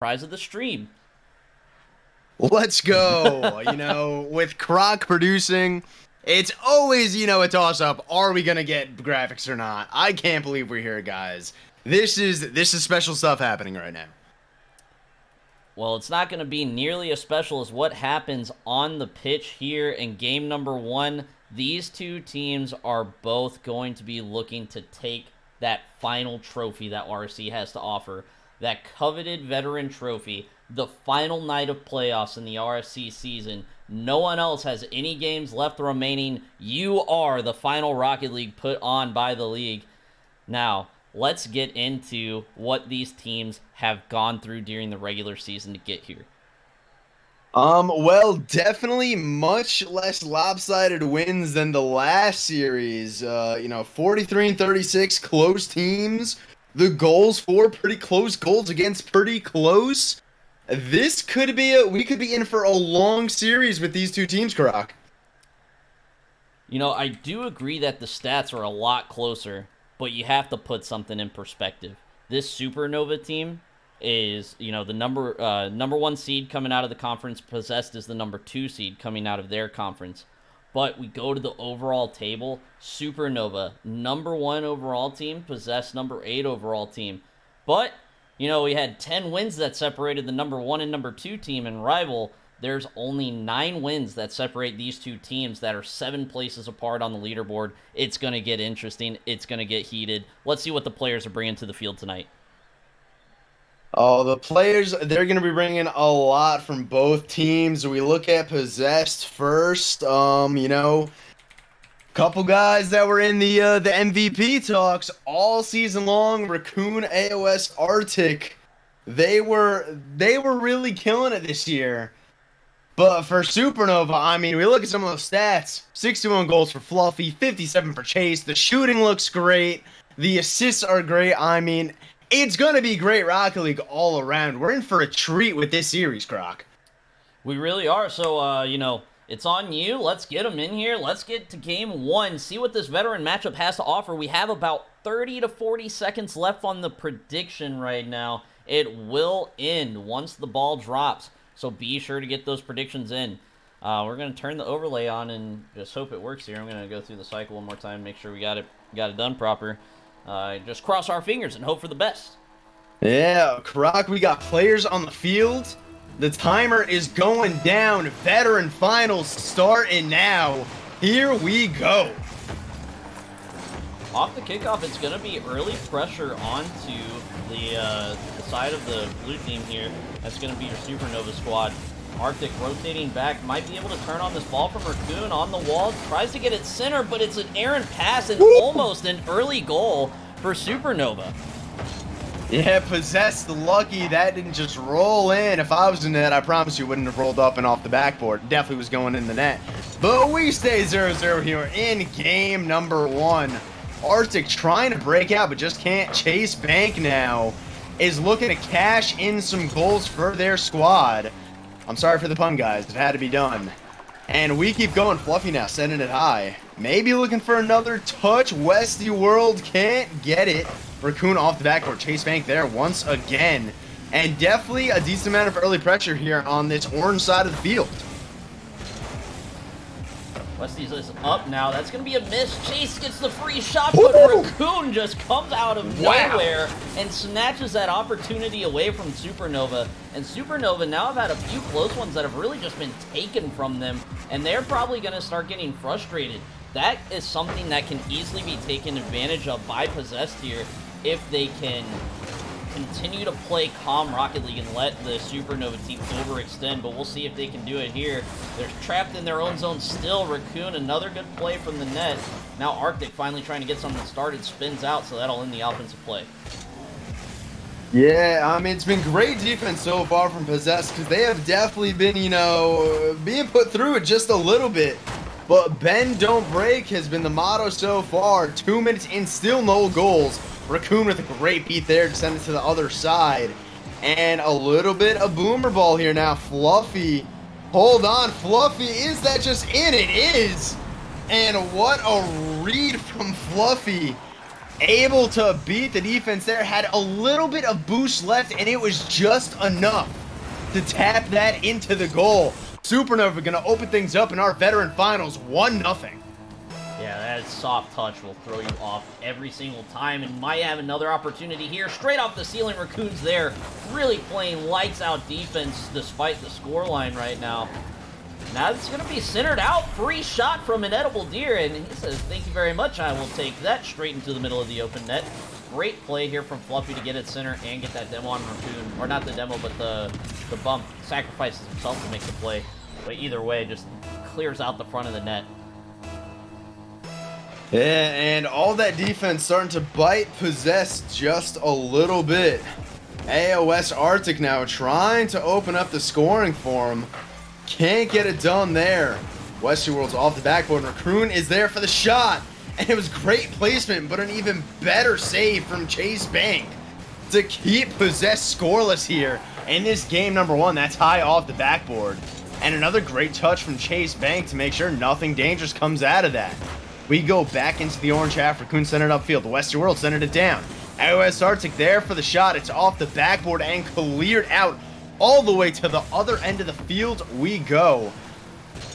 Prize of the stream. Let's go. With Croc producing, it's always, a toss-up. Are we gonna get graphics or not? I can't believe we're here, guys. This is special stuff happening right now. Well, it's not going to be nearly as special as what happens on the pitch here in game number 1. These two teams are both going to be looking to take that final trophy that RSC has to offer. That coveted veteran trophy, the final night of playoffs in the RSC season. No one else has any games left remaining. You are the final Rocket League put on by the league. Now, let's get into what these teams have gone through during the regular season to get here. Well, definitely much less lopsided wins than the last series. 43 and 36, close teams. The goals for pretty close, goals against pretty close. This could be we could be in for a long series with these two teams, Croc. I do agree that the stats are a lot closer, but you have to put something in perspective. This Supernova team is, the number 1 seed coming out of the conference. Possessed is the number 2 seed coming out of their conference. But we go to the overall table. Supernova, number 1 overall team. Possessed, number 8 overall team. But, we had 10 wins that separated the number 1 and number 2 team. And Rival, there's only 9 wins that separate these two teams that are 7 places apart on the leaderboard. It's going to get interesting. It's going to get heated. Let's see what the players are bringing to the field tonight. Oh, the players, they're going to be bringing a lot from both teams. We look at Possessed first. Couple guys that were in the MVP talks all season long. Raccoon, AOS, Arctic. They were really killing it this year. But for Supernova, we look at some of those stats. 61 goals for Fluffy, 57 for Chase. The shooting looks great. The assists are great. It's going to be great Rocket League all around. We're in for a treat with this series, Croc. We really are. So, it's on you. Let's get them in here. Let's get to game 1. See what this veteran matchup has to offer. We have about 30 to 40 seconds left on the prediction right now. It will end once the ball drops. So be sure to get those predictions in. We're going to turn the overlay on and just hope it works here. I'm going to go through the cycle one more time, make sure we got it done proper. Just cross our fingers and hope for the best. Yeah, Croc, we got players on the field. The timer is going down. Veteran finals starting now. Here we go. Off the kickoff, it's going to be early pressure onto the side of the blue team here. That's going to be your Supernova squad. Arctic rotating back, might be able to turn on this ball from Raccoon on the wall. Tries to get it center, but it's an errant pass and almost an early goal for Supernova. Yeah, Possessed lucky that didn't just roll in. If I was in net, I promise you wouldn't have rolled up and off the backboard. Definitely was going in the net. But we stay 0-0 here in game number 1. Arctic trying to break out, but just can't. Chase Bank now is looking to cash in some goals for their squad. I'm sorry for the pun, guys. It had to be done. And we keep going. Fluffy now, setting it high. Maybe looking for another touch. Westy World can't get it. Raccoon off the backboard. Chase Bank there once again. And definitely a decent amount of early pressure here on this orange side of the field. Westy's is up now. That's going to be a miss. Chase gets the free shot, but Raccoon just comes out of nowhere and snatches that opportunity away from Supernova. And Supernova now have had a few close ones that have really just been taken from them, and they're probably going to start getting frustrated. That is something that can easily be taken advantage of by Possessed here if they can continue to play calm Rocket League and let the Supernova team overextend, but we'll see if they can do it here. They're trapped in their own zone still. Raccoon, another good play from the net. Now Arctic finally trying to get something started, spins out, so that'll end the offensive play. Yeah, it's been great defense so far from Possessed because they have definitely been, being put through it just a little bit. But bend, don't break has been the motto so far. 2 minutes in, still no goals. Raccoon with a great beat there to send it to the other side. And a little bit of boomer ball here now. Fluffy. Hold on, Fluffy. Is that just in? It is. And what a read from Fluffy. able to beat the defense there, had a little bit of boost left, and it was just enough to tap that into the goal. Supernova gonna open things up in our veteran finals, 1-0. Yeah, that soft touch will throw you off every single time, and might have another opportunity here. Straight off the ceiling, Raccoon's there, really playing lights out defense despite the scoreline right now. Now it's going to be centered out, free shot from an Edible Deer, and he says, thank you very much, I will take that straight into the middle of the open net. Great play here from Fluffy to get it center and get that demo on Raccoon, or not the demo, but the bump. Sacrifices himself to make the play, but either way, just clears out the front of the net. Yeah, and all that defense starting to bite Possess just a little bit. AOS Arctic now trying to open up the scoring for him. Can't get it done there. Westerworld's off the backboard. Raccoon is there for the shot. And it was great placement, but an even better save from Chase Bank to keep Possess scoreless here in this game number 1. That's high off the backboard. And another great touch from Chase Bank to make sure nothing dangerous comes out of that. We go back into the orange half. Raccoon centered upfield. Westerworld centered it down. AOS Arctic there for the shot. It's off the backboard and cleared out all the way to the other end of the field we go.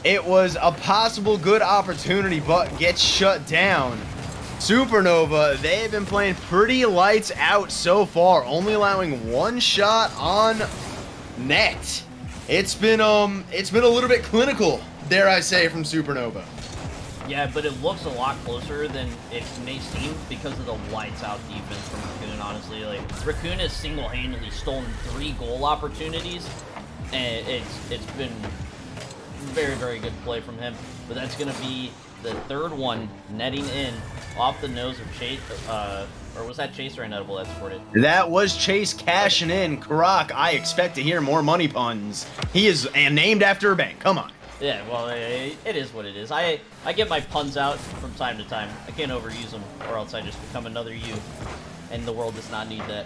It was a possible good opportunity, but gets shut down. Supernova, they have been playing pretty lights out so far, only allowing 1 shot on net. It's been a little bit clinical, dare I say, from Supernova. Yeah, but it looks a lot closer than it may seem because of the lights-out defense from Raccoon, honestly. Like, Raccoon has single-handedly stolen 3 goal opportunities, and it's been very, very good play from him. But that's going to be the 3rd one, netting in off the nose of Chase, or was that Chase or Inedible that scored it? That was Chase cashing in. Karak, I expect to hear more money puns. He is named after a bank. Come on. Yeah, well, it is what it is. I get my puns out from time to time. I can't overuse them, or else I just become another you, and the world does not need that.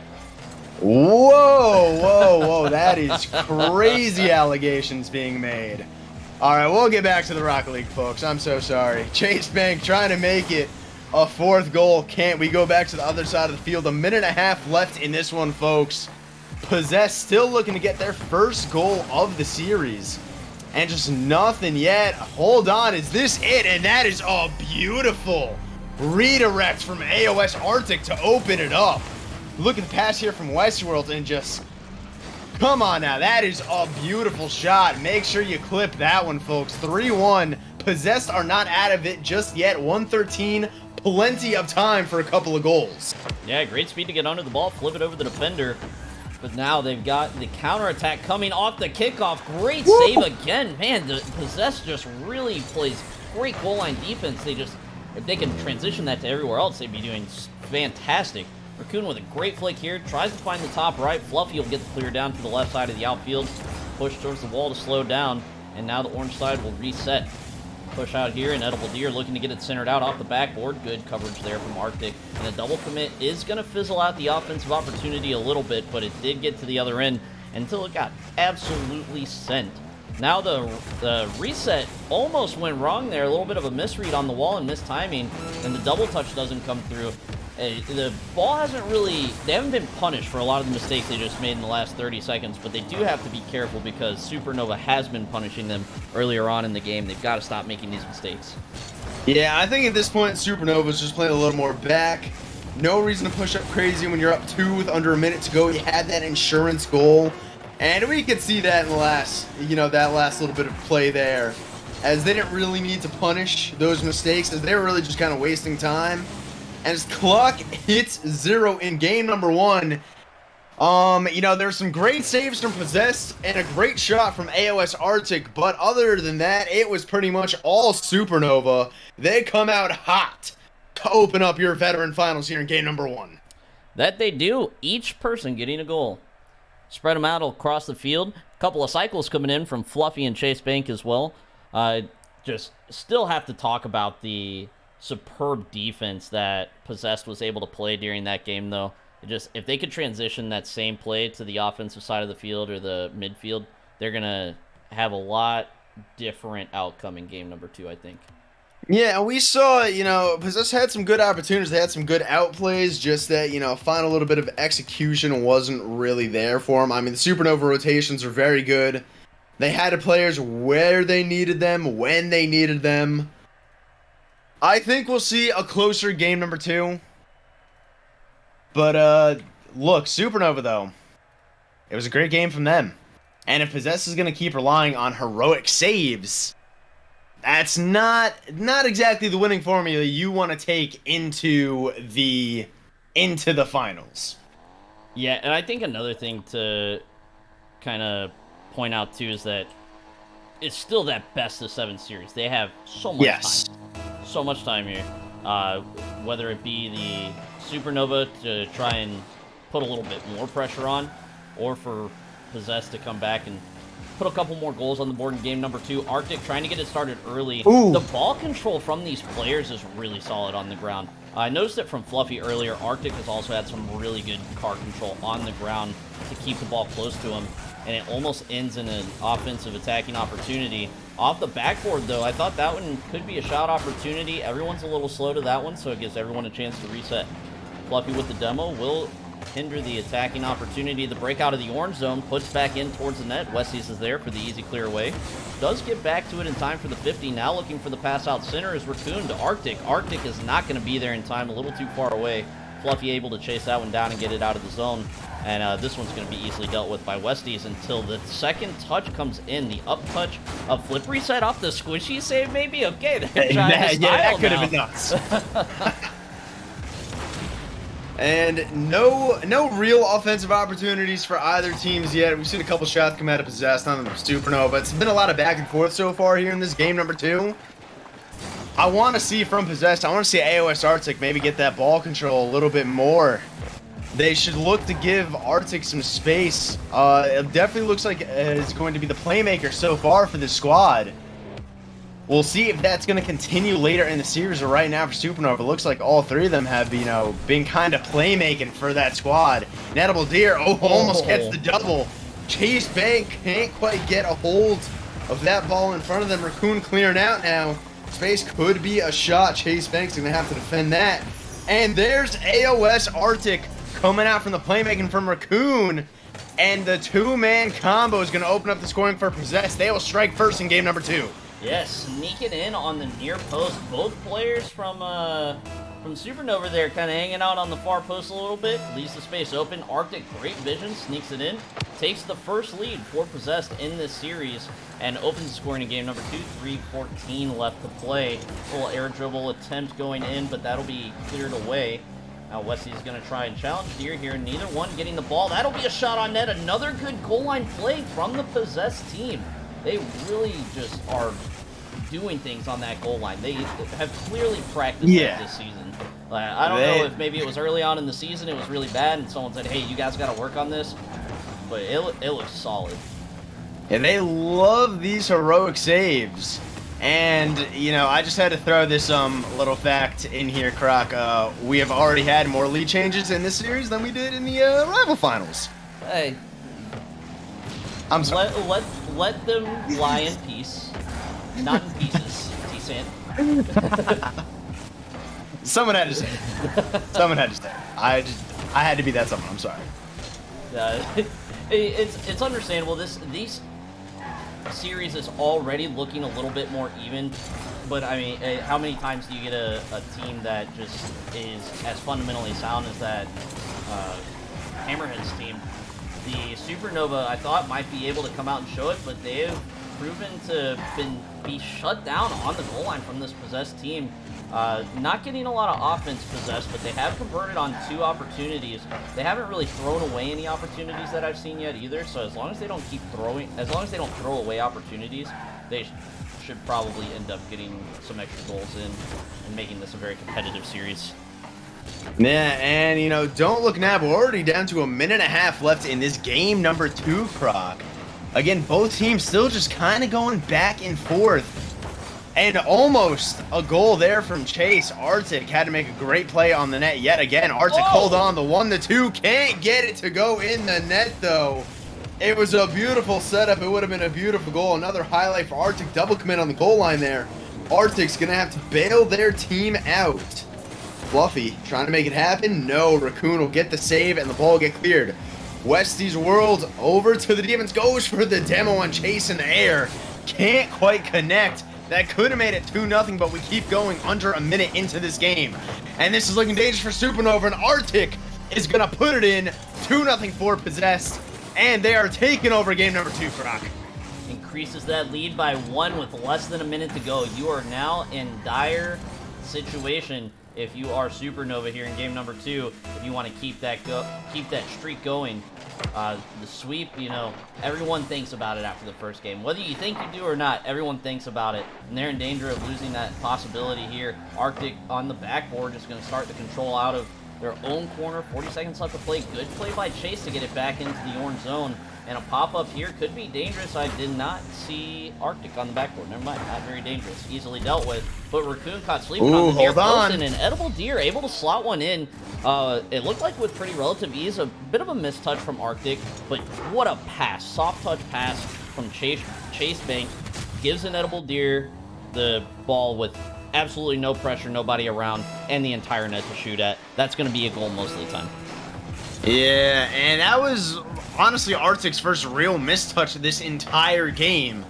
Whoa, whoa, whoa, that is crazy allegations being made. All right, we'll get back to the Rocket League, folks. I'm so sorry. Chase Bank trying to make it a 4th goal. Can't. We go back to the other side of the field. 1.5 left in this one, folks. Possess still looking to get their 1st goal of the series. And just nothing yet. Hold on, is this it? And that is a beautiful redirect from AOS Arctic to open it up. Look at the pass here from Westerworld and just... Come on now, that is a beautiful shot. Make sure you clip that one, folks. 3-1. Possessed are not out of it just yet. 113. Plenty of time for a couple of goals. Yeah, great speed to get under the ball, flip it over the defender. But now they've got the counterattack coming off the kickoff. Great save again. Man, the Possess just really plays great goal line defense. If they can transition that to everywhere else, they'd be doing fantastic. Raccoon with a great flick here. Tries to find the top right. Fluffy will get the clear down to the left side of the outfield. Push towards the wall to slow down. And now the orange side will reset. Push out here, and Edible Deer looking to get it centered out off the backboard. Good coverage there from Arctic. And a double commit is going to fizzle out the offensive opportunity a little bit, but it did get to the other end until it got absolutely sent. Now the reset almost went wrong there. A little bit of a misread on the wall and mistiming, and the double touch doesn't come through. The ball they haven't been punished for a lot of the mistakes they just made in the last 30 seconds, but they do have to be careful because Supernova has been punishing them earlier on in the game. They've got to stop making these mistakes. Yeah, I think at this point, Supernova's just playing a little more back. No reason to push up crazy when you're up 2 with under a minute to go. You had that insurance goal, and we could see that in the last, that last little bit of play there, as they didn't really need to punish those mistakes, as they were really just kind of wasting time. And as clock hits 0 in game number 1, there's some great saves from Possessed and a great shot from AOS Arctic, but other than that, it was pretty much all Supernova. They come out hot to open up your veteran finals here in game number 1. That they do, each person getting a goal. Spread them out across the field. A couple of cycles coming in from Fluffy and Chase Bank as well. Just still have to talk about the superb defense that Possessed was able to play during that game, though. If they could transition that same play to the offensive side of the field or the midfield, they're going to have a lot different outcome in game number 2, I think. Yeah, we saw, Possess had some good opportunities. They had some good outplays, just that, final little bit of execution wasn't really there for them. I mean, the Supernova rotations are very good. They had the players where they needed them, when they needed them. I think we'll see a closer game number 2. But, look, Supernova, though, it was a great game from them. And if Possess is going to keep relying on heroic saves, that's not exactly the winning formula you want to take into the finals. Yeah, and I think another thing to kind of point out too is that it's still that best of 7 series. They have so much time, so much time here. Whether it be the Supernova to try and put a little bit more pressure on, or for Possess to come back and put a couple more goals on the board in game number 2. Arctic trying to get it started early. Ooh. The ball control from these players is really solid on the ground. I noticed it from Fluffy earlier. Arctic has also had some really good car control on the ground to keep the ball close to him, and it almost ends in an offensive attacking opportunity. Off the backboard, though, I thought that one could be a shot opportunity. Everyone's a little slow to that one, so it gives everyone a chance to reset. Fluffy with the demo will hinder the attacking opportunity. The breakout of the orange zone puts back in towards the net. Westies is there for the easy clear away. Does get back to it in time for the 50. Now looking for the pass out center is Raccoon to Arctic. Arctic is not going to be there in time, a little too far away. Fluffy able to chase that one down and get it out of the zone. And this one's going to be easily dealt with by Westies until the second touch comes in. The up touch of flip reset off the squishy save, maybe? Okay, they're trying to style that could now. have been nuts. And no real offensive opportunities for either teams yet. We've seen a couple shots come out of Possessed on the Supernova, but it's been a lot of back and forth so far here in this game number 2. I want to see from Possessed, I want to see AOS Arctic maybe get that ball control a little bit more. They should look to give Arctic some space. It definitely looks like it's going to be the playmaker so far for this squad. We'll see if that's going to continue later in the series, or right now for Supernova. It looks like all 3 of them have, been kind of playmaking for that squad. Nettable Deer, almost gets the double. Chase Bank can't quite get a hold of that ball in front of them. Raccoon clearing out now. Space could be a shot. Chase Bank's going to have to defend that. And there's AOS Arctic coming out from the playmaking from Raccoon. And the 2-man combo is going to open up the scoring for Possess. They will strike first in game number 2. Yes, sneaking in on the near post. Both players from Supernova there kind of hanging out on the far post a little bit. Leaves the space open. Arctic, great vision, sneaks it in. Takes the first lead for Possessed in this series and opens the scoring in game number 2. 3:14 left to play. Little air dribble attempt going in, but that'll be cleared away. Now Wesley's going to try and challenge Deer here. Neither one getting the ball. That'll be a shot on net. Another good goal line play from the Possessed team. They really just are doing things on that goal line. They have clearly practiced that this season. I don't know if maybe it was early on in the season, it was really bad, and someone said, hey, you guys got to work on this. But it looks solid. And they love these heroic saves. And, I just had to throw this little fact in here, Croc. We have already had more lead changes in this series than we did in the rival finals. Hey. I'm sorry. Let them lie in peace, not in pieces. T-San. Someone had to say it. Someone had to say it. I had to be that someone. I'm sorry. It's understandable. These series is already looking a little bit more even, but I mean, how many times do you get a team that just is as fundamentally sound as that Hammerheads team? The Supernova, I thought, might be able to come out and show it, but they have proven to be shut down on the goal line from this Possessed team. Not getting a lot of offense Possessed, but they have converted on 2 opportunities. They haven't really thrown away any opportunities that I've seen yet either, so as long as they don't throw away opportunities, they should probably end up getting some extra goals in and making this a very competitive series. Yeah, and, don't look now, but we're already down to 1.5 minutes left in this game number 2, Croc. Again, both teams still just kind of going back and forth. And almost a goal there from Chase. Arctic had to make a great play on the net yet again. Arctic hold on, the 1-2. Can't get it to go in the net, though. It was a beautiful setup. It would have been a beautiful goal. Another highlight for Arctic. Double commit on the goal line there. Arctic's gonna have to bail their team out. Fluffy trying to make it happen. No, Raccoon will get the save and the ball will get cleared. Westy's World over to the Demons. Goes for the demo on Chase in the air. Can't quite connect. That could have made it 2-0, but we keep going under a minute into this game. And this is looking dangerous for Supernova, and Arctic is going to put it in. 2-0 for Possessed, and they are taking over game number 2, Croc. Increases that lead by 1 with less than a minute to go. You are now in dire situation if you are Supernova here in game number 2, if you want to keep that streak going. The sweep, you know, everyone thinks about it after the first game. Whether you think you do or not, everyone thinks about it, and they're in danger of losing that possibility here. Arctic on the backboard is going to start the control out of their own corner. 40 seconds left to play. Good play by Chase to get it back into the orange zone. And a pop-up here could be dangerous. I did not see Arctic on the backboard. Never mind, not very dangerous. Easily dealt with. But Raccoon caught sleeping on the near post, and an Edible Deer able to slot one in. It looked like with pretty relative ease. A bit of a mistouch from Arctic, but what a pass. Soft touch pass from Chase Bank. Gives an Edible Deer the ball with absolutely no pressure, nobody around, and the entire net to shoot at. That's going to be a goal most of the time. Yeah, and that was honestly Arctic's first real mistouch of this entire game.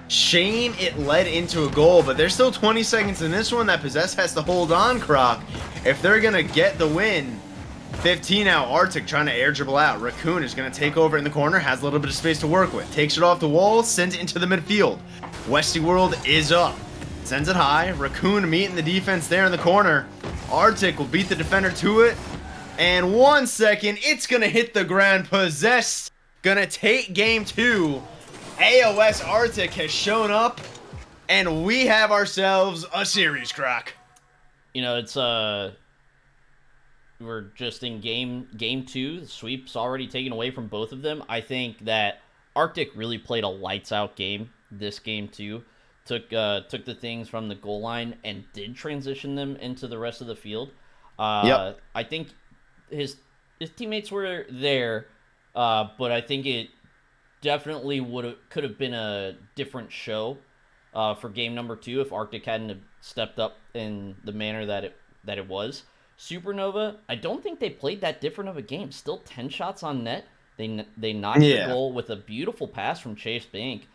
Shame it led into a goal, but there's still 20 seconds in this one that Possess has to hold on, Croc. If they're going to get the win, 15 out, Arctic trying to air dribble out. Raccoon is going to take over in the corner, has a little bit of space to work with. Takes it off the wall, sends it into the midfield. Westy World is up. Sends it high. Raccoon meeting the defense there in the corner. Arctic will beat the defender to it. And 1 second, it's going to hit the ground. Possessed, going to take game 2. AOS Arctic has shown up, and we have ourselves a series, Croc. You know, it's, we're just in game 2. The sweep's already taken away from both of them. I think that Arctic really played a lights-out game this game, too. Took the things from the goal line and did transition them into the rest of the field. Yep. I think his teammates were there, but I think it definitely could have been a different show for game number 2 if Arctic hadn't have stepped up in the manner that it was. Supernova, I don't think they played that different of a game. Still 10 shots on net. They knocked the goal with a beautiful pass from Chase Bank.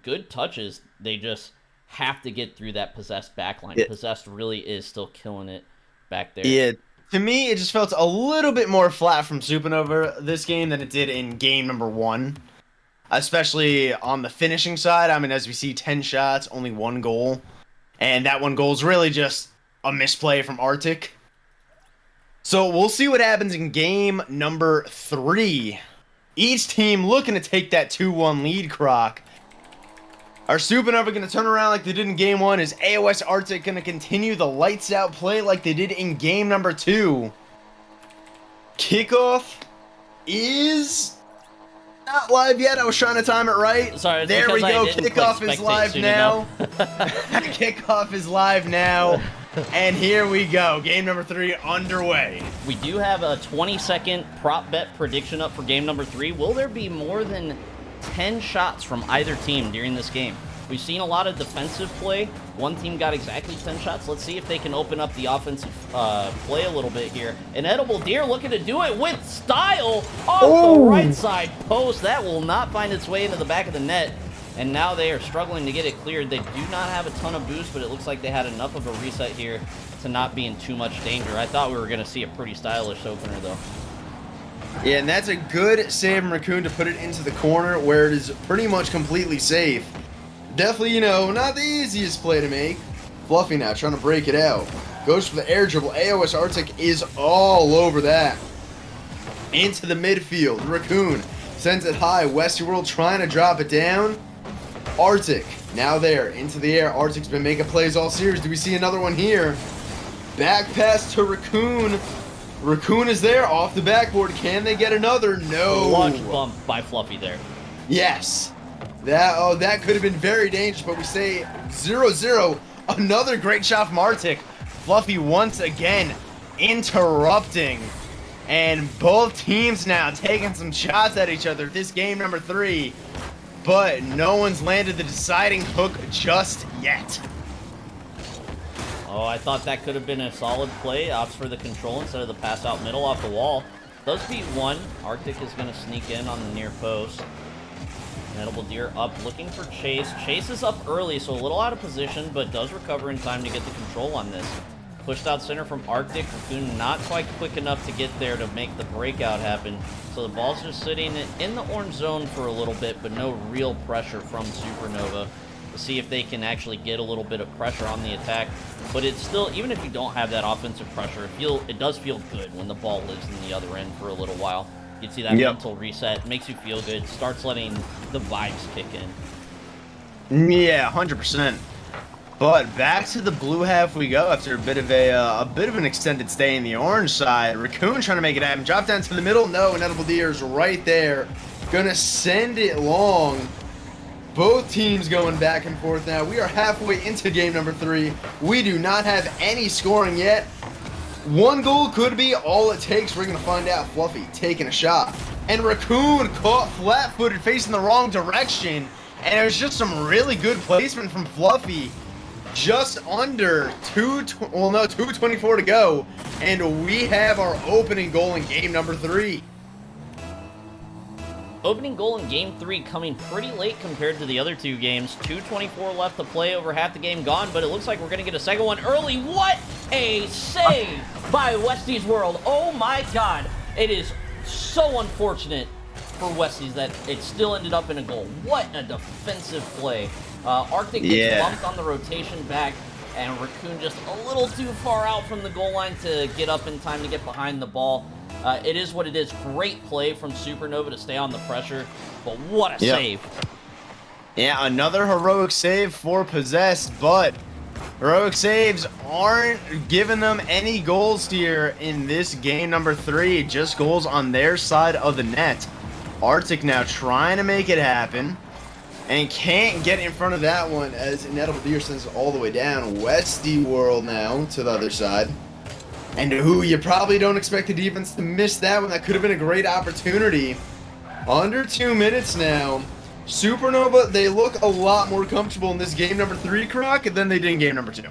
Good touches. They just have to get through that Possessed backline. Yeah. Possessed really is still killing it back there. Yeah. To me, it just felt a little bit more flat from Supernova this game than it did in game number 1. Especially on the finishing side. I mean, as we see, 10 shots, only 1 goal. And that 1 goal is really just a misplay from Arctic. So we'll see what happens in game number 3. Each team looking to take that 2-1 lead, Croc. Are Supernova going to turn around like they did in game 1? Is AOS Arctic going to continue the lights out play like they did in game number 2? Kickoff is not live yet. I was trying to time it right. Sorry, there we go. Kickoff is live now. Kickoff is live now. And here we go. Game number 3 underway. We do have a 20-second prop bet prediction up for game number 3. Will there be more than 10 shots from either team during this game? We've seen a lot of defensive play. One team got exactly 10 shots. Let's see if they can open up the offensive play a little bit here. An Edible Deer looking to do it with style off the right side post. That will not find its way into the back of the net. And now they are struggling to get it cleared. They do not have a ton of boost, but it looks like they had enough of a reset here to not be in too much danger. I thought we were going to see a pretty stylish opener, though. Yeah, and that's a good save from Raccoon to put it into the corner where it is pretty much completely safe. Definitely, you know, not the easiest play to make. Fluffy now trying to break it out. Goes for the air dribble. AOS Arctic is all over that. Into the midfield. Raccoon sends it high. Westy World trying to drop it down. Arctic now there. Into the air. Arctic's been making plays all series. Do we see another one here? Back pass to Raccoon. Raccoon is there off the backboard. Can they get another? No. Launch bump by Fluffy there. Yes. That could have been very dangerous, but we say 0-0. Another great shot from Arctic. Fluffy once again interrupting. And both teams now taking some shots at each other. This game number 3. But no one's landed the deciding hook just yet. Oh, I thought that could have been a solid play. Opts for the control instead of the pass out middle off the wall. Does beat one. Arctic is going to sneak in on the near post. Edible Deer up, looking for Chase. Chase is up early, so a little out of position, but does recover in time to get the control on this. Pushed out center from Arctic. Raccoon not quite quick enough to get there to make the breakout happen. So the ball's just sitting in the orange zone for a little bit, but no real pressure from Supernova. To see if they can actually get a little bit of pressure on the attack. But it's still, even if you don't have that offensive pressure, it does feel good when the ball lives in the other end for a little while. You can see that mental reset, makes you feel good, starts letting the vibes kick in. Yeah, 100%. But back to the blue half we go after a bit of an extended stay in the orange side. Raccoon trying to make it happen. Drop down to the middle. No, and Edible Deer's right there. Gonna send it long. Both teams going back and forth now. We are halfway into game number 3. We do not have any scoring yet. One goal could be all it takes. We're going to find out. Fluffy taking a shot. And Raccoon caught flat-footed facing the wrong direction. And it was just some really good placement from Fluffy. Just under 2:24 to go. And we have our opening goal in game number 3. Opening goal in Game 3 coming pretty late compared to the other two games. 2:24 left to play, over half the game gone, but it looks like we're going to get a second one early. What a save by Westy's World. Oh my god. It is so unfortunate for Westy's that it still ended up in a goal. What a defensive play. Arctic gets bumped on the rotation back, and Raccoon just a little too far out from the goal line to get up in time to get behind the ball. It is what it is. Great play from Supernova to stay on the pressure, but what a save. Yeah, another heroic save for Possessed, but heroic saves aren't giving them any goals here in this game number 3. Just goals on their side of the net. Arctic now trying to make it happen and can't get in front of that one as Edible Deer sends it all the way down. Westy World now to the other side. And who you probably don't expect the defense to miss that one. That could have been a great opportunity. Under 2 minutes now. Supernova, they look a lot more comfortable in this game number 3, Croc, than they did in game number 2.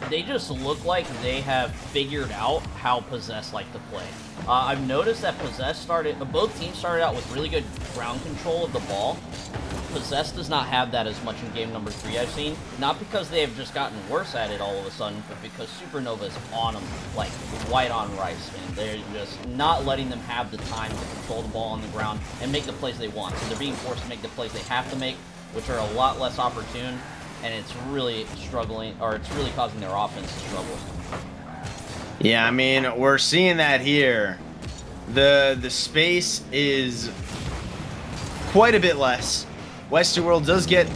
They just look like they have figured out how Possessed like to play. I've noticed that both teams started out with really good ground control of the ball. Possessed does not have that as much in game number 3 I've seen. Not because they have just gotten worse at it all of a sudden, but because Supernova is on them like white on rice, man. They're just not letting them have the time to control the ball on the ground and make the plays they want. So they're being forced to make the plays they have to make, which are a lot less opportune, and it's really causing their offense to struggle. Yeah, I mean, we're seeing that here. The space is quite a bit less. Westerworld does get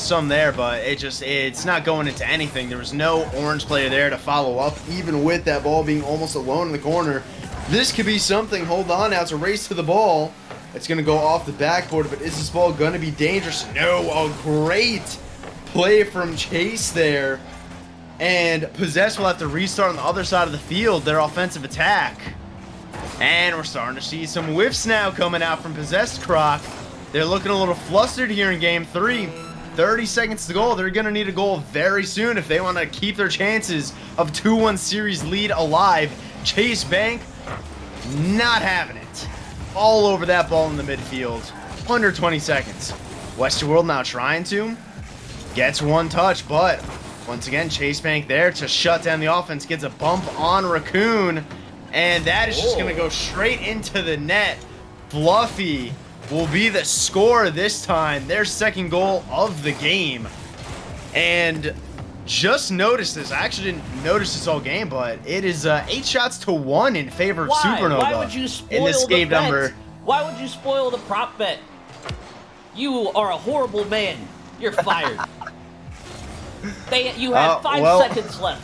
some there, but it's not going into anything. There was no orange player there to follow up, even with that ball being almost alone in the corner. This could be something. Hold on now. It's a race to the ball. It's going to go off the backboard, but is this ball going to be dangerous? No. A great play from Chase there. And Possessed will have to restart on the other side of the field, their offensive attack. And we're starting to see some whiffs now coming out from Possessed, Croc. They're looking a little flustered here in game 3. 30 seconds to go. They're going to need a goal very soon if they want to keep their chances of 2-1 series lead alive. Chase Bank, not having it. All over that ball in the midfield. Under 20 seconds. Westerworld now trying to. Gets one touch, but once again, Chase Bank there to shut down the offense. Gets a bump on Raccoon. And that is just going to go straight into the net. Fluffy will be the scorer this time. Their second goal of the game. And just noticed this. I actually didn't notice this all game, but it is 8 shots to 1 in favor of Supernova. Why would you spoil in this game the bet? number? Why would you spoil the prop bet? You are a horrible man. You're fired. You have 5 seconds left.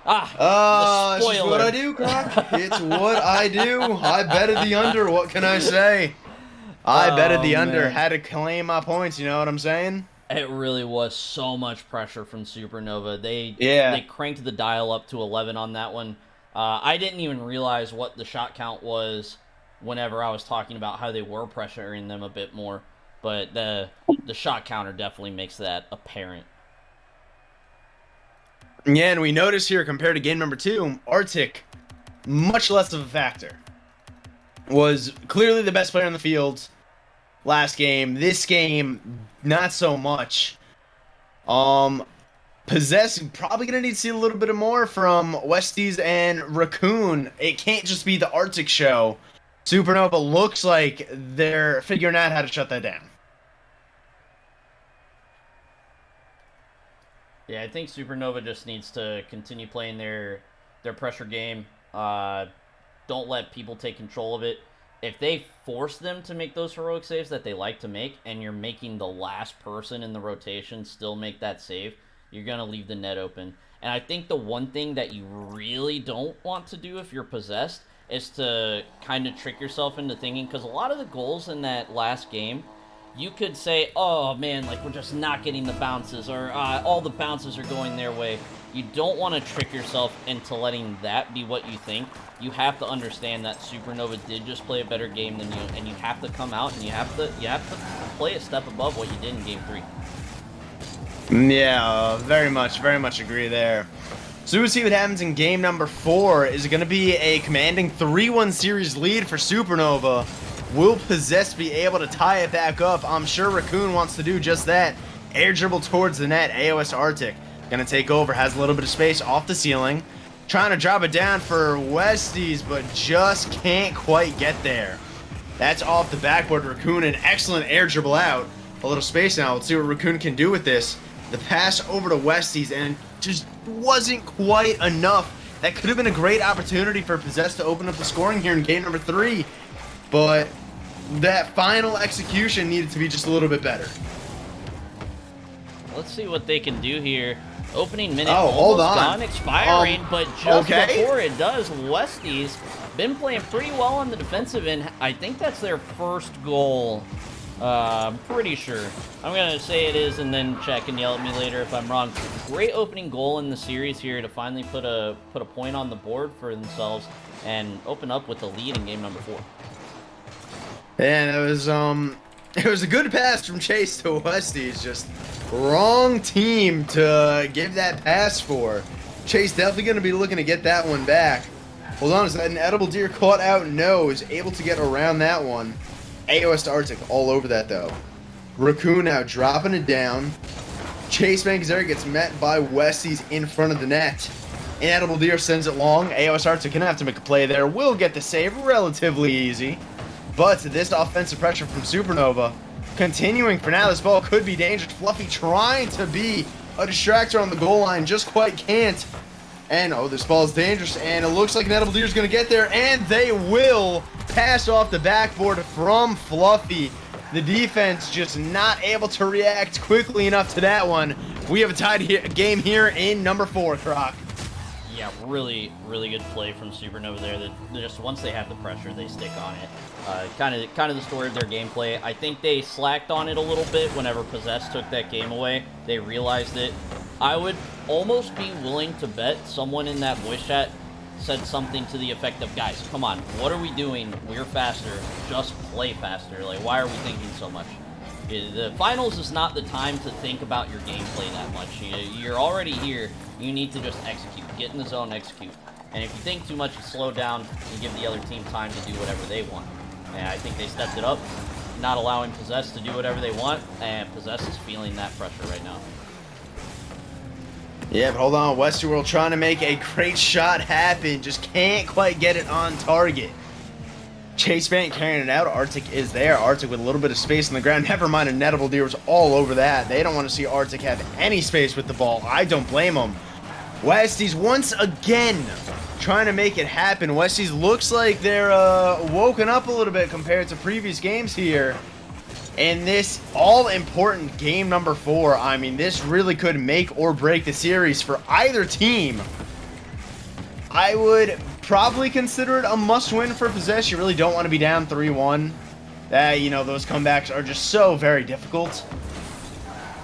The this is spoiler. what I do, Croc. It's what I do. I betted the under. What can I say? I betted the under. Man. Had to claim my points. You know what I'm saying? It really was so much pressure from Supernova. They cranked the dial up to 11 on that one. I didn't even realize what the shot count was whenever I was talking about how they were pressuring them a bit more. But the shot counter definitely makes that apparent. Yeah, and we notice here, compared to game number 2, Arctic, much less of a factor. Was clearly the best player on the field last game. This game, not so much. Possess, probably going to need to see a little bit more from Westies and Raccoon. It can't just be the Arctic show. Supernova looks like they're figuring out how to shut that down. Yeah, I think Supernova just needs to continue playing their pressure game. Don't let people take control of it. If they force them to make those heroic saves that they like to make, and you're making the last person in the rotation still make that save, you're going to leave the net open. And I think the one thing that you really don't want to do if you're possessed is to kind of trick yourself into thinking, because a lot of the goals in that last game, you could say, oh man, like we're just not getting the bounces, or all the bounces are going their way. You don't want to trick yourself into letting that be what you think. You have to understand that Supernova did just play a better game than you, and you have to come out and you have to play a step above what you did in game 3. Yeah, very much agree there. So we'll see what happens in game number 4. Is it going to be a commanding 3-1 series lead for Supernova? Will Possess be able to tie it back up? I'm sure Raccoon wants to do just that. Air dribble towards the net. AOS Arctic going to take over. Has a little bit of space off the ceiling. Trying to drop it down for Westies, but just can't quite get there. That's off the backboard. Raccoon, an excellent air dribble out. A little space now. Let's see what Raccoon can do with this. The pass over to Westies, and just wasn't quite enough. That could have been a great opportunity for Possess to open up the scoring here in game number 3. But that final execution needed to be just a little bit better. Let's see what they can do here. Opening minute hold on. gone, expiring, but just before it does, Westies been playing pretty well on the defensive end. I think that's their first goal. I'm pretty sure. I'm going to say it is and then check and yell at me later if I'm wrong. Great opening goal in the series here to finally put a point on the board for themselves and open up with the lead in game number 4. And it was a good pass from Chase to Westies. Just wrong team to give that pass for. Chase definitely going to be looking to get that one back. Hold on, is that an edible deer caught out? No, is able to get around that one. AOS to Arctic all over that though. Raccoon now dropping it down. Chase Mankazari gets met by Westies in front of the net. Inedible Deer sends it long. AOS Arctic gonna have to make a play there. Will get the save relatively easy. But this offensive pressure from Supernova continuing for now. This ball could be dangerous. Fluffy trying to be a distractor on the goal line. Just quite can't. And this ball is dangerous. And it looks like Inedible Deer is going to get there. And they will pass off the backboard from Fluffy. The defense just not able to react quickly enough to that one. We have a tied game here in number 4, Croc. Yeah, really, really good play from Supernova there. That just once they have the pressure, they stick on it. Kind of the story of their gameplay. I think they slacked on it a little bit whenever Possess took that game away. They realized it. I would almost be willing to bet someone in that voice chat said something to the effect of, guys, come on, what are we doing? We're faster. Just play faster. Like, why are we thinking so much? The finals is not the time to think about your gameplay that much. You're already here. You need to just execute. Get in the zone, execute. And if you think too much, you slow down and give the other team time to do whatever they want. And I think they stepped it up, not allowing Possess to do whatever they want, and Possess is feeling that pressure right now. Yeah, but hold on. Westerworld trying to make a great shot happen. Just can't quite get it on target. Chase Bank carrying it out. Arctic is there. Arctic with a little bit of space on the ground. Never mind, Inedible Deer was all over that. They don't want to see Arctic have any space with the ball. I don't blame them. Westies once again trying to make it happen. Westies looks like they're woken up a little bit compared to previous games here. In this all-important game number 4, I mean, this really could make or break the series for either team. I would probably consider it a must-win for Possess. You really don't want to be down 3-1. Those comebacks are just so very difficult.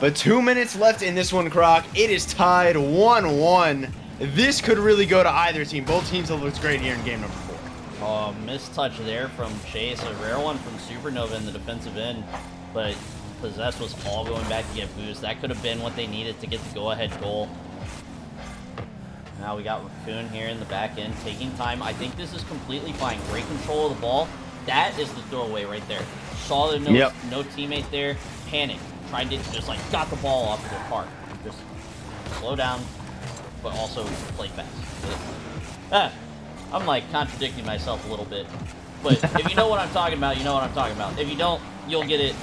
But 2 minutes left in this one, Croc. It is tied 1-1. This could really go to either team. Both teams have looked great here in game number 4. Oh, missed touch there from Chase. A rare one from Supernova in the defensive end. But Possess was all going back to get boost. That could have been what they needed to get the go-ahead goal. Now we got Raccoon here in the back end, taking time. I think this is completely fine. Great control of the ball. That is the throwaway right there. Saw the no teammate there. Panic. Tried to just like got the ball off the park. Just slow down, but also play fast. I'm like contradicting myself a little bit. But if you know what I'm talking about, you know what I'm talking about. If you don't, you'll get it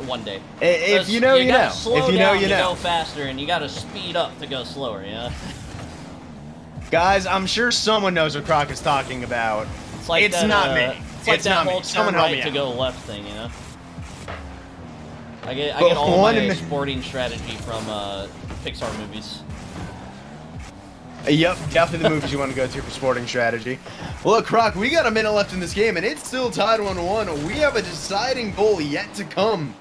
one day. If you know, you know. Slow down to go faster, and you gotta speed up to go slower, you know? Guys, I'm sure someone knows what Croc is talking about. It's like it's that, not me. It's like it's that not whole me. Someone turn help me right to out. go left thing, you know? I get all my sporting strategy from Pixar movies. Yep, definitely the movies you want to go to for sporting strategy. Well, look, Croc, we got a minute left in this game, and it's still tied 1-1. We have a deciding goal yet to come.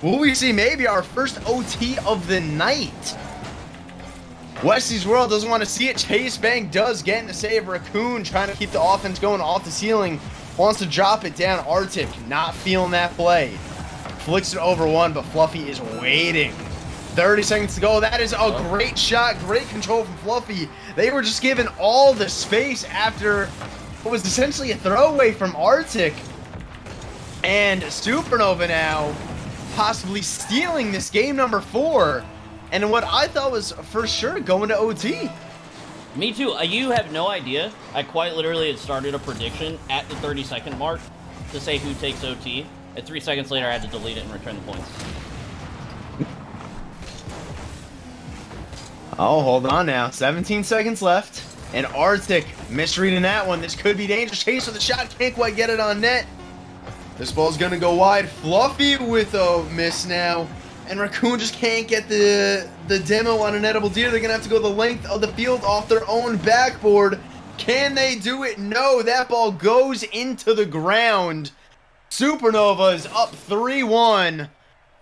Will we see maybe our first OT of the night? Westy's World doesn't want to see it. Chase Bank does get in the save. Raccoon trying to keep the offense going off the ceiling. Wants to drop it down. Arctic not feeling that play. Flicks it over one, but Fluffy is waiting. 30 seconds to go. That is a great shot. Great control from Fluffy. They were just given all the space after what was essentially a throwaway from Arctic. And Supernova now possibly stealing this game number 4. And what I thought was for sure going to OT. Me too. You have no idea. I quite literally had started a prediction at the 30-second mark to say who takes OT. And 3 seconds later, I had to delete it and return the points. Oh, hold on now. 17 seconds left. And Arctic misreading that one. This could be dangerous. Chase with the shot. Can't quite get it on net. This ball's going to go wide. Fluffy with a miss now. And Raccoon just can't get the demo on an edible deer. They're going to have to go the length of the field off their own backboard. Can they do it? No, that ball goes into the ground. Supernova is up 3-1.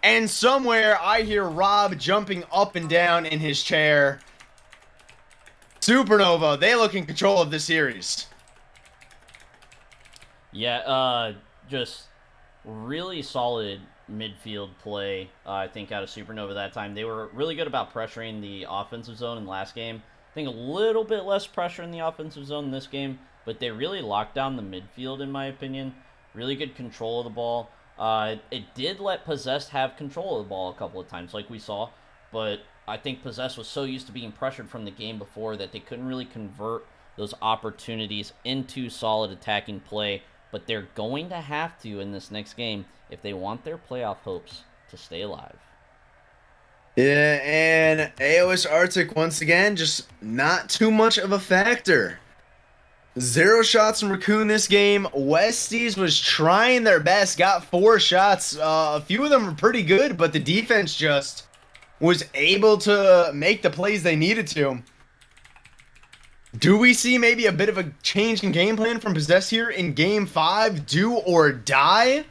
And somewhere I hear Rob jumping up and down in his chair. Supernova, they look in control of this series. Yeah, just really solid midfield play, I think, out of Supernova that time. They were really good about pressuring the offensive zone in the last game. I think a little bit less pressure in the offensive zone in this game, but they really locked down the midfield, in my opinion. Really good control of the ball. It did let Possessed have control of the ball a couple of times, like we saw, but I think Possessed was so used to being pressured from the game before that they couldn't really convert those opportunities into solid attacking play, but they're going to have to in this next game if they want their playoff hopes to stay alive. Yeah, and AOS Arctic, once again, just not too much of a factor. 0 shots from Raccoon this game. Westies was trying their best, got 4 shots. A few of them were pretty good, but the defense just was able to make the plays they needed to. Do we see maybe a bit of a change in game plan from Possess here in Game 5? Do or die?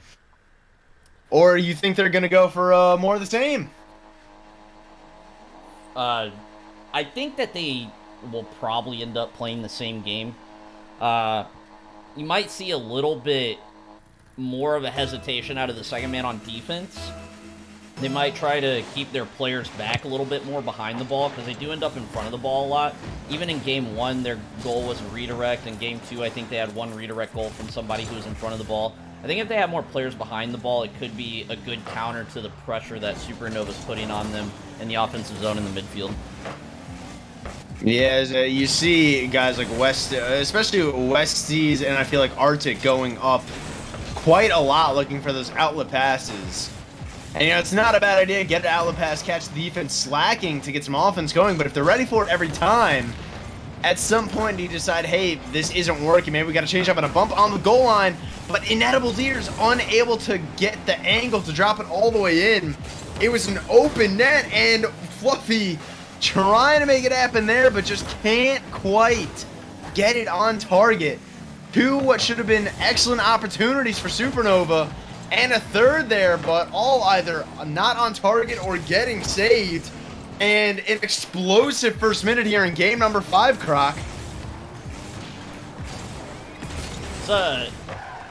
Or you think they're going to go for more of the same? I think that they will probably end up playing the same game. You might see a little bit more of a hesitation out of the second man on defense. They might try to keep their players back a little bit more behind the ball because they do end up in front of the ball a lot. Even in Game 1, their goal was a redirect. In Game 2, I think they had 1 redirect goal from somebody who was in front of the ball. I think if they have more players behind the ball, it could be a good counter to the pressure that Supernova's putting on them in the offensive zone in the midfield. Yeah, you see guys like West, especially Westies, and I feel like Arctic going up quite a lot looking for those outlet passes. And, you know, it's not a bad idea. Get an outlet pass, catch the defense slacking to get some offense going. But if they're ready for it every time, at some point you decide, hey, this isn't working. Maybe we got to change up on a bump on the goal line. But Inedible Deer's unable to get the angle to drop it all the way in. It was an open net, and Fluffy trying to make it happen there, but just can't quite get it on target. 2 what should have been excellent opportunities for Supernova, and a third there, but all either not on target or getting saved. And an explosive first minute here in game number 5, Croc. It's a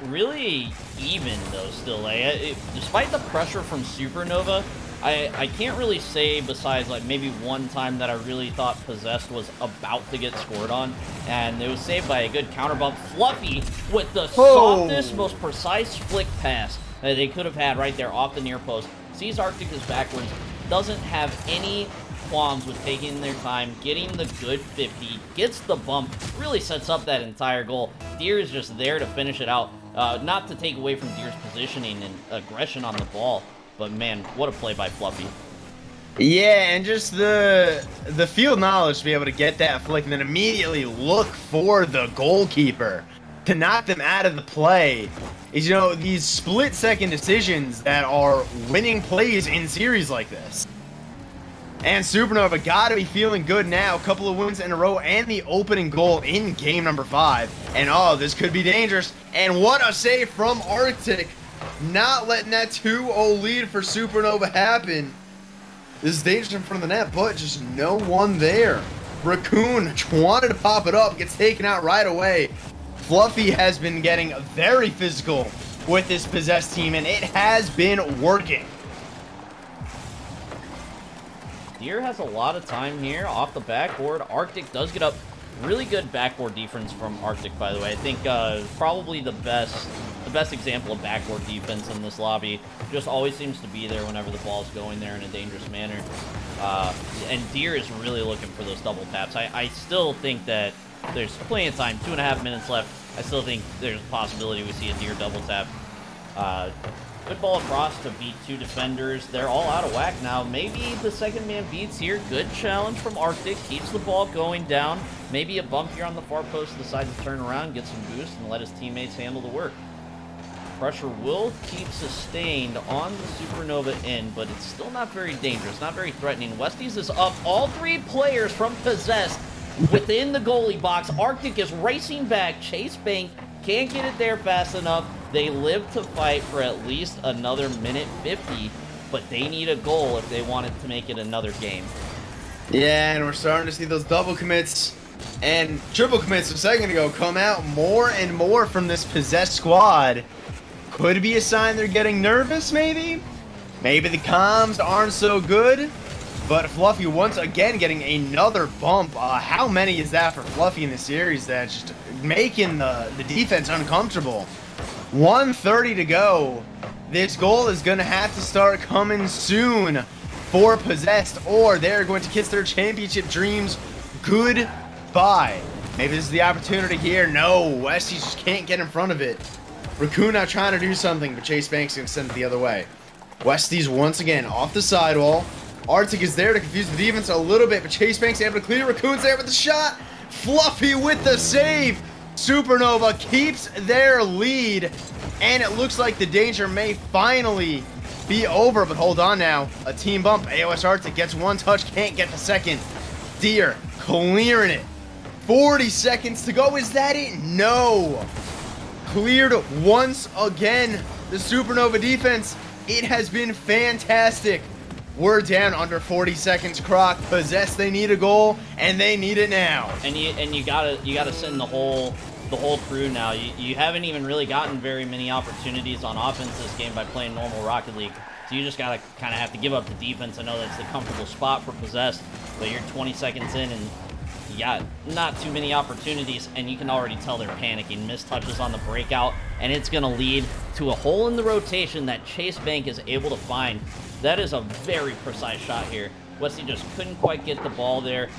really even, though, still. Like, despite the pressure from Supernova, I can't really say, besides like maybe one time, that I really thought Possessed was about to get scored on, and it was saved by a good counter bump. Fluffy with the softest, most precise flick pass that they could have had right there off the near post. Sees Arctic is backwards, doesn't have any qualms with taking their time, getting the good 50, gets the bump, really sets up that entire goal. Deer is just there to finish it out. Not to take away from Deer's positioning and aggression on the ball, but man, what a play by Fluffy. Yeah, and just the field knowledge to be able to get that flick and then immediately look for the goalkeeper to knock them out of the play is, you know, these split-second decisions that are winning plays in series like this. And Supernova got to be feeling good now. A couple of wins in a row and the opening goal in game number 5. And oh, this could be dangerous. And what a save from Arctic. Not letting that 2-0 lead for Supernova happen. This is dangerous in front of the net, but just no one there. Raccoon wanted to pop it up, gets taken out right away. Fluffy has been getting very physical with this Possessed team, and it has been working. Deer has a lot of time here off the backboard. Arctic does get up. Really good backboard defense from Arctic, by the way. I think probably the best example of backboard defense in this lobby. Just always seems to be there whenever the ball's going there in a dangerous manner. And Deer is really looking for those double taps. I still think that there's plenty of time, 2.5 minutes left. I still think there's a possibility we see a Deer double tap. Good ball across to beat 2 defenders. They're all out of whack now. Maybe the second man beats here. Good challenge from Arctic. Keeps the ball going down. Maybe a bump here on the far post. Decides to turn around, get some boost, and let his teammates handle the work. Pressure will keep sustained on the Supernova end, but it's still not very dangerous, not very threatening. Westies is up. All 3 players from Possessed within the goalie box. Arctic is racing back. Chase Bank can't get it there fast enough. They live to fight for at least another minute 50, but they need a goal if they want it to make it another game. Yeah, and we're starting to see those double commits and triple commits a second ago come out more and more from this Possessed squad. Could be a sign they're getting nervous, maybe? Maybe the comms aren't so good. But Fluffy once again getting another bump. How many is that for Fluffy in the series? That's just making the defense uncomfortable. 1:30 to go. This goal is going to have to start coming soon for Possessed, or they're going to kiss their championship dreams goodbye. Maybe this is the opportunity here. No, Westies just can't get in front of it. Raccoon now trying to do something, but Chase Banks going to send it the other way. Westies once again off the sidewall. Arctic is there to confuse the defense a little bit, but Chase Banks able to clear. Raccoon's there with the shot. Fluffy with the save. Supernova keeps their lead, and it looks like the danger may finally be over, but hold on now. A team bump. AOS Arctic gets one touch, can't get the second. Deer clearing it. 40 seconds to go. Is that it? No. Cleared once again. The Supernova defense, it has been fantastic. We're down under 40 seconds, Croc. Possessed, they need a goal, and they need it now. And you gotta send the whole crew now. You haven't even really gotten very many opportunities on offense this game by playing normal Rocket League. So you just gotta kind of have to give up the defense. I know that's the comfortable spot for Possessed, but you're 20 seconds in and you got not too many opportunities, and you can already tell they're panicking. Missed touches on the breakout, and it's gonna lead to a hole in the rotation that Chase Bank is able to find. That is a very precise shot here. Wesley just couldn't quite get the ball there.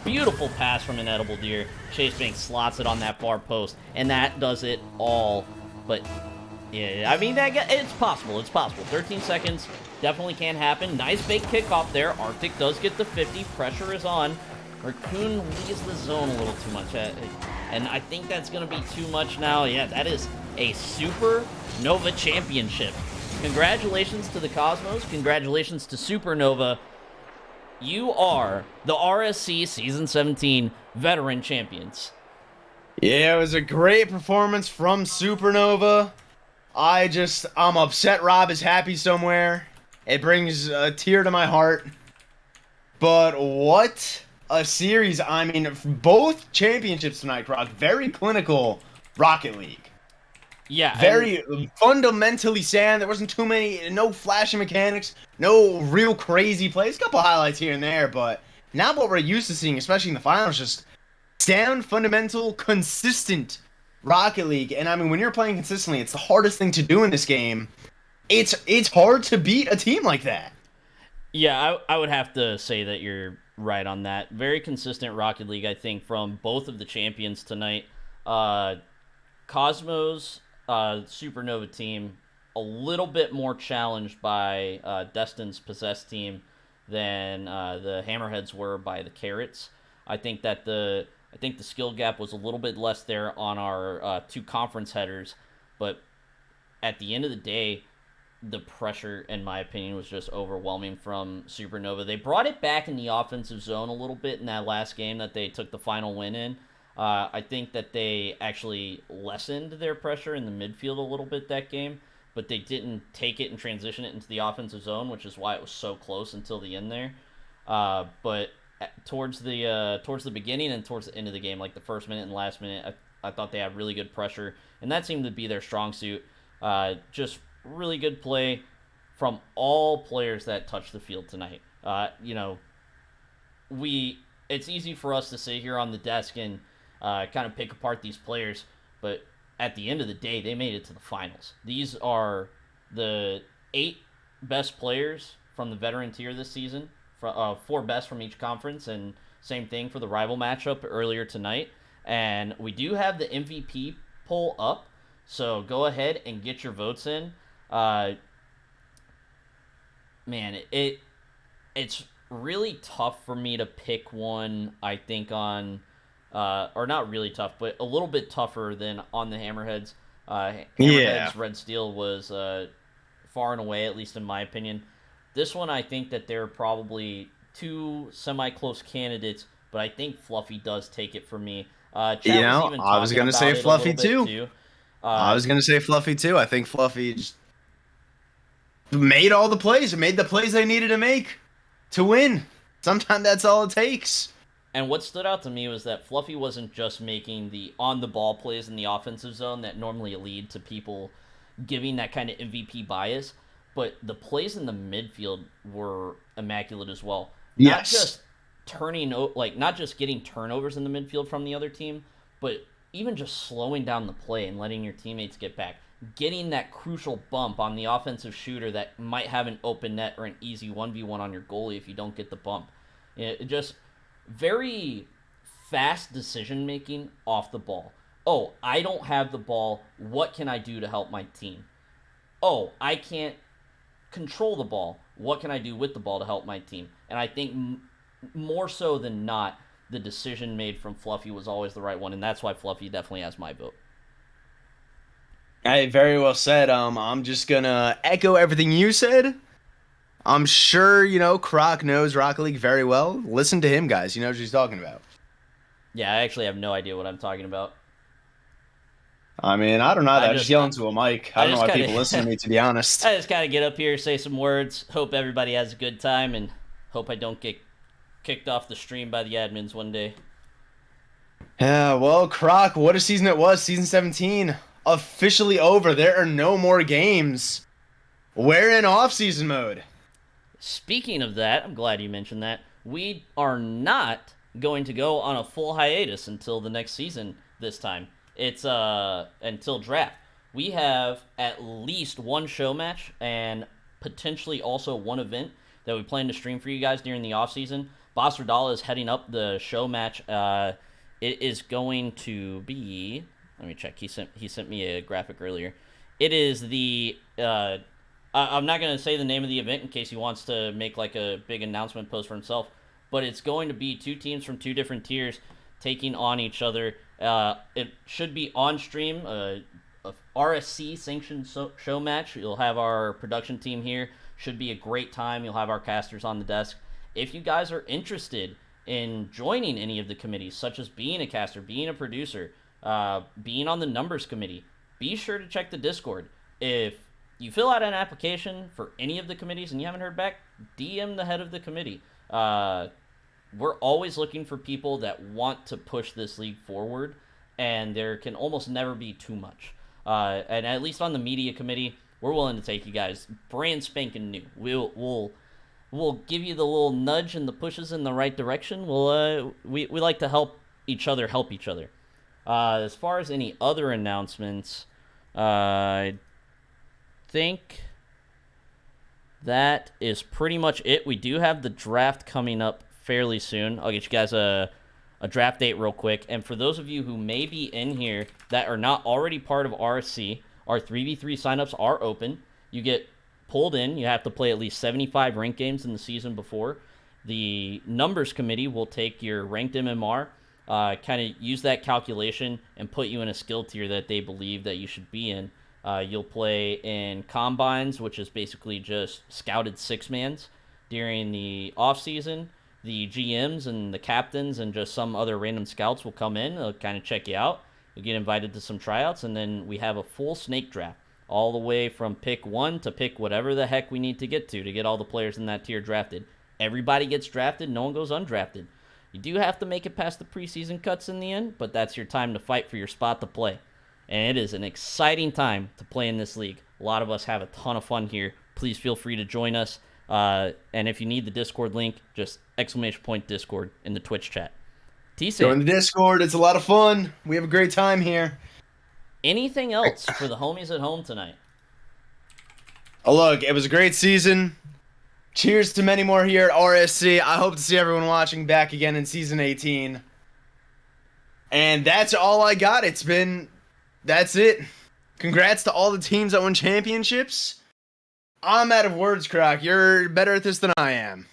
Beautiful pass from Inedible Deer. Chase Banks slots it on that far post, and that does it all. But, yeah, I mean, it's possible. It's possible. 13 seconds definitely can happen. Nice fake kickoff there. Arctic does get the 50. Pressure is on. Raccoon leaves the zone a little too much. And I think that's going to be too much now. Yeah, that is a Supernova championship. Congratulations to the Cosmos. Congratulations to Supernova. You are the RSC Season 17 Veteran Champions. Yeah, it was a great performance from Supernova. I'm upset Rob is happy somewhere. It brings a tear to my heart. But what a series. I mean, both championships tonight, Croc. Very clinical Rocket League. Yeah, Very fundamentally sound. There wasn't no flashy mechanics, no real crazy plays. A couple highlights here and there, but not what we're used to seeing, especially in the finals. Just sound, fundamental, consistent Rocket League. And I mean, when you're playing consistently, it's the hardest thing to do in this game. It's hard to beat a team like that. Yeah, I would have to say that you're right on that. Very consistent Rocket League, I think, from both of the champions tonight. Cosmos, Supernova team, a little bit more challenged by Destin's Possessed team than the Hammerheads were by the Carrots. I think that the skill gap was a little bit less there on our two conference headers, but at the end of the day, the pressure, in my opinion, was just overwhelming from Supernova. They brought it back in the offensive zone a little bit in that last game that they took the final win in. I think that they actually lessened their pressure in the midfield a little bit that game, but they didn't take it and transition it into the offensive zone, which is why it was so close until the end there. But towards the beginning and towards the end of the game, like the first minute and last minute, I thought they had really good pressure, and that seemed to be their strong suit. Just really good play from all players that touched the field tonight. It's easy for us to sit here on the desk and kind of pick apart these players, but at the end of the day, they made it to the finals. These are the 8 best players from the veteran tier this season, 4 best from each conference, and same thing for the rival matchup earlier tonight. And we do have the MVP poll up, so go ahead and get your votes in. Man, it's really tough for me to pick one, I think, on or not really tough, but a little bit tougher than on the Hammerheads. Hammerheads Red Steel was far and away, at least in my opinion. This one, I think that there are probably 2 semi-close candidates, but I think Fluffy does take it for me. I was going to say Fluffy too. I was going to say Fluffy too. I think Fluffy just made all the plays. It made the plays they needed to make to win. Sometimes that's all it takes. And what stood out to me was that Fluffy wasn't just making the on-the-ball plays in the offensive zone that normally lead to people giving that kind of MVP bias, but the plays in the midfield were immaculate as well. Yes. Not just getting turnovers in the midfield from the other team, but even just slowing down the play and letting your teammates get back. Getting that crucial bump on the offensive shooter that might have an open net or an easy 1v1 on your goalie if you don't get the bump. It just very fast decision making off the ball. Oh, I don't have the ball. What can I do to help my team? Oh, I can't control the ball. What can I do with the ball to help my team? And I think more so than not, the decision made from Fluffy was always the right one, and that's why Fluffy definitely has my vote. Hey, very well said. I'm just gonna echo everything you said. I'm sure, Croc knows Rocket League very well. Listen to him, guys. He knows what he's talking about. Yeah, I actually have no idea what I'm talking about. I mean, I don't know. I just yell into a mic. I don't know why people listen to me, to be honest. I just gotta get up here, say some words, hope everybody has a good time, and hope I don't get kicked off the stream by the admins one day. Yeah, well, Croc, what a season it was. Season 17 officially over. There are no more games. We're in off-season mode. Speaking of that, I'm glad you mentioned that. We are not going to go on a full hiatus until the next season this time. It's until draft. We have at least one show match and potentially also one event that we plan to stream for you guys during the off-season. Boss Radala is heading up the show match. It is going to be... Let me check. He sent me a graphic earlier. It is the... I'm not going to say the name of the event in case he wants to make like a big announcement post for himself, but it's going to be 2 teams from 2 different tiers taking on each other. It should be on stream, a RSC sanctioned show match. You'll have our production team here. Should be a great time. You'll have our casters on the desk. If you guys are interested in joining any of the committees, such as being a caster, being a producer, being on the numbers committee, be sure to check the Discord. If you fill out an application for any of the committees and you haven't heard back, DM the head of the committee. We're always looking for people that want to push this league forward, and there can almost never be too much. And at least on the media committee, we're willing to take you guys brand spanking new. We'll give you the little nudge and the pushes in the right direction. We like to help each other. As far as any other announcements, I think that is pretty much it. We do have the draft coming up fairly soon. I'll get you guys a draft date real quick. And for those of you who may be in here that are not already part of RSC, our 3v3 signups are open. You get pulled in. You have to play at least 75 ranked games in the season before. The numbers committee will take your ranked MMR, kind of use that calculation and put you in a skill tier that they believe that you should be in. You'll play in combines, which is basically just scouted six-mans during the off-season. The GMs and the captains and just some other random scouts will come in. They'll kind of check you out. You'll get invited to some tryouts, and then we have a full snake draft, all the way from pick 1 to pick whatever the heck we need to get all the players in that tier drafted. Everybody gets drafted. No one goes undrafted. You do have to make it past the preseason cuts in the end, but that's your time to fight for your spot to play. And it is an exciting time to play in this league. A lot of us have a ton of fun here. Please feel free to join us. And if you need the Discord link, just !Discord in the Twitch chat. Join the Discord. It's a lot of fun. We have a great time here. Anything else for the homies at home tonight? Oh, look, it was a great season. Cheers to many more here at RSC. I hope to see everyone watching back again in Season 18. And that's all I got. That's it. Congrats to all the teams that won championships. I'm out of words, Croc. You're better at this than I am.